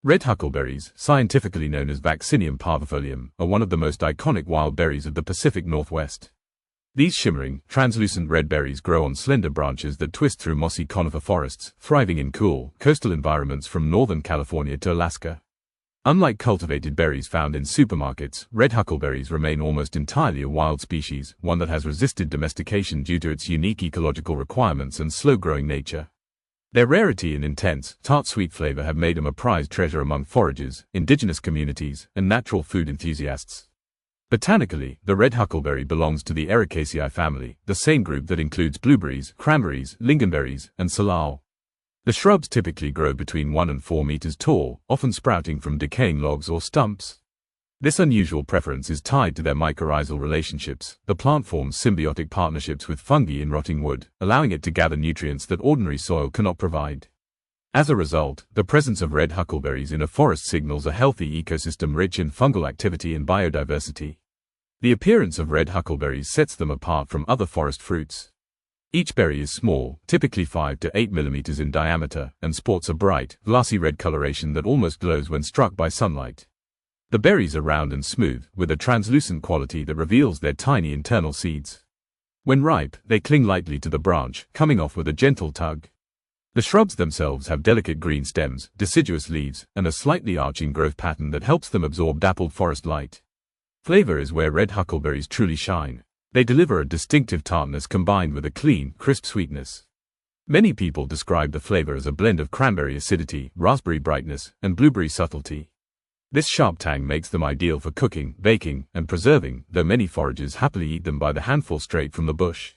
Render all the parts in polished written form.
Red huckleberries, scientifically known as Vaccinium parvifolium, are one of the most iconic wild berries of the Pacific Northwest. These shimmering, translucent red berries grow on slender branches that twist through mossy conifer forests, thriving in cool, coastal environments from northern California to Alaska. Unlike cultivated berries found in supermarkets, red huckleberries remain almost entirely a wild species, one that has resisted domestication due to its unique ecological requirements and slow-growing nature. Their rarity and intense, tart-sweet flavor have made them a prized treasure among foragers, indigenous communities, and natural food enthusiasts. Botanically, the red huckleberry belongs to the Ericaceae family, the same group that includes blueberries, cranberries, lingonberries, and salal. The shrubs typically grow between 1 and 4 meters tall, often sprouting from decaying logs or stumps. This unusual preference is tied to their mycorrhizal relationships. The plant forms symbiotic partnerships with fungi in rotting wood, allowing it to gather nutrients that ordinary soil cannot provide. As a result, the presence of red huckleberries in a forest signals a healthy ecosystem rich in fungal activity and biodiversity. The appearance of red huckleberries sets them apart from other forest fruits. Each berry is small, typically 5 to 8 millimeters in diameter, and sports a bright, glassy red coloration that almost glows when struck by sunlight. The berries are round and smooth, with a translucent quality that reveals their tiny internal seeds. When ripe, they cling lightly to the branch, coming off with a gentle tug. The shrubs themselves have delicate green stems, deciduous leaves, and a slightly arching growth pattern that helps them absorb dappled forest light. Flavor is where red huckleberries truly shine. They deliver a distinctive tartness combined with a clean, crisp sweetness. Many people describe the flavor as a blend of cranberry acidity, raspberry brightness, and blueberry subtlety. This sharp tang makes them ideal for cooking, baking, and preserving, though many foragers happily eat them by the handful straight from the bush.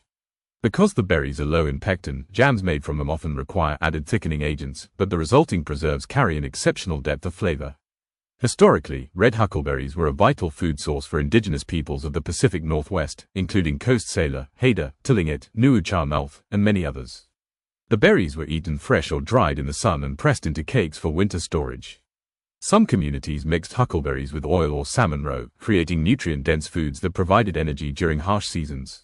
Because the berries are low in pectin, jams made from them often require added thickening agents, but the resulting preserves carry an exceptional depth of flavor. Historically, red huckleberries were a vital food source for indigenous peoples of the Pacific Northwest, including Coast Salish, Haida, Tlingit, Nuuch'ah-Nulth, and many others. The berries were eaten fresh or dried in the sun and pressed into cakes for winter storage. Some communities mixed huckleberries with oil or salmon roe, creating nutrient-dense foods that provided energy during harsh seasons.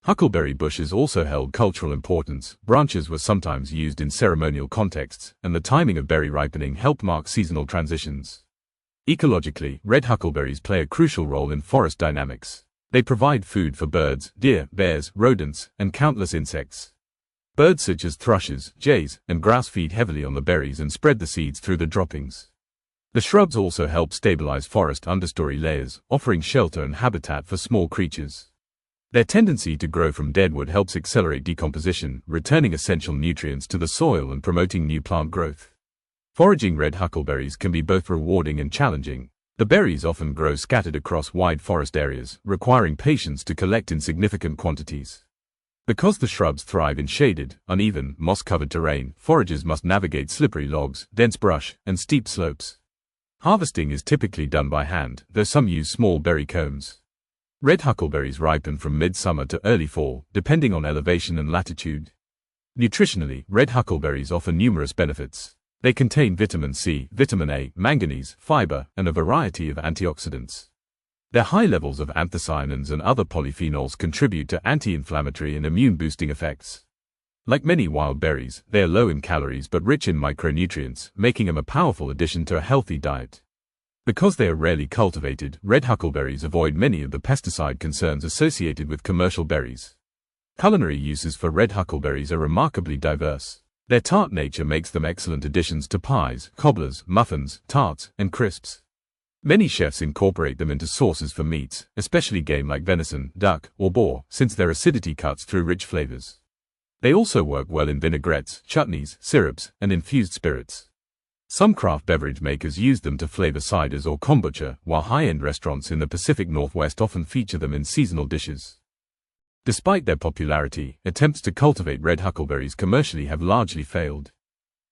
Huckleberry bushes also held cultural importance. Branches were sometimes used in ceremonial contexts, and the timing of berry ripening helped mark seasonal transitions. Ecologically, red huckleberries play a crucial role in forest dynamics. They provide food for birds, deer, bears, rodents, and countless insects. Birds such as thrushes, jays, and grouse feed heavily on the berries and spread the seeds through the droppings. The shrubs also help stabilize forest understory layers, offering shelter and habitat for small creatures. Their tendency to grow from deadwood helps accelerate decomposition, returning essential nutrients to the soil and promoting new plant growth. Foraging red huckleberries can be both rewarding and challenging. The berries often grow scattered across wide forest areas, requiring patience to collect in significant quantities. Because the shrubs thrive in shaded, uneven, moss-covered terrain, foragers must navigate slippery logs, dense brush, and steep slopes. Harvesting is typically done by hand, though some use small berry combs. Red huckleberries ripen from mid-summer to early fall, depending on elevation and latitude. Nutritionally, red huckleberries offer numerous benefits. They contain vitamin C, vitamin A, manganese, fiber, and a variety of antioxidants. Their high levels of anthocyanins and other polyphenols contribute to anti-inflammatory and immune-boosting effects. Like many wild berries, they are low in calories but rich in micronutrients, making them a powerful addition to a healthy diet. Because they are rarely cultivated, red huckleberries avoid many of the pesticide concerns associated with commercial berries. Culinary uses for red huckleberries are remarkably diverse. Their tart nature makes them excellent additions to pies, cobblers, muffins, tarts, and crisps. Many chefs incorporate them into sauces for meats, especially game like venison, duck, or boar, since their acidity cuts through rich flavors. They also work well in vinaigrettes, chutneys, syrups, and infused spirits. Some craft beverage makers use them to flavor ciders or kombucha, while high-end restaurants in the Pacific Northwest often feature them in seasonal dishes. Despite their popularity, attempts to cultivate red huckleberries commercially have largely failed.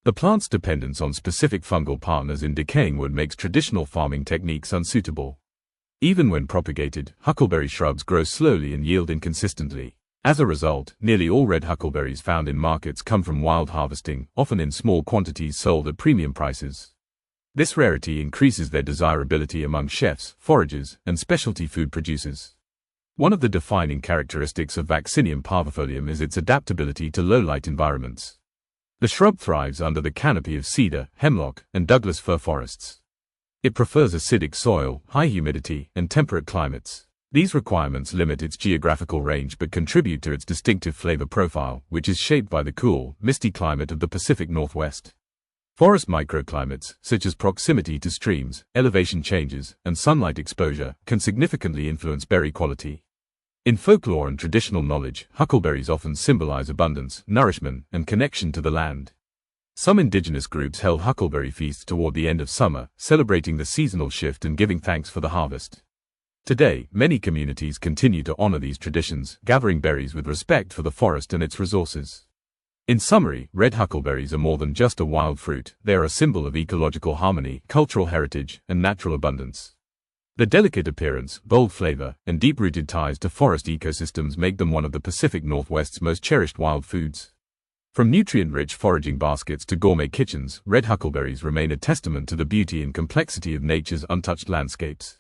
The plant's dependence on specific fungal partners in decaying wood makes traditional farming techniques unsuitable. Even when propagated, huckleberry shrubs grow slowly and yield inconsistently. As a result, nearly all red huckleberries found in markets come from wild harvesting, often in small quantities sold at premium prices. This rarity increases their desirability among chefs, foragers, and specialty food producers. One of the defining characteristics of Vaccinium parvifolium is its adaptability to low-light environments. The shrub thrives under the canopy of cedar, hemlock, and Douglas fir forests. It prefers acidic soil, high humidity, and temperate climates. These requirements limit its geographical range but contribute to its distinctive flavor profile, which is shaped by the cool, misty climate of the Pacific Northwest. Forest microclimates, such as proximity to streams, elevation changes, and sunlight exposure, can significantly influence berry quality. In folklore and traditional knowledge, huckleberries often symbolize abundance, nourishment, and connection to the land. Some indigenous groups held huckleberry feasts toward the end of summer, celebrating the seasonal shift and giving thanks for the harvest. Today, many communities continue to honor these traditions, gathering berries with respect for the forest and its resources. In summary, red huckleberries are more than just a wild fruit. They are a symbol of ecological harmony, cultural heritage, and natural abundance. The delicate appearance, bold flavor, and deep-rooted ties to forest ecosystems make them one of the Pacific Northwest's most cherished wild foods. From nutrient-rich foraging baskets to gourmet kitchens, red huckleberries remain a testament to the beauty and complexity of nature's untouched landscapes.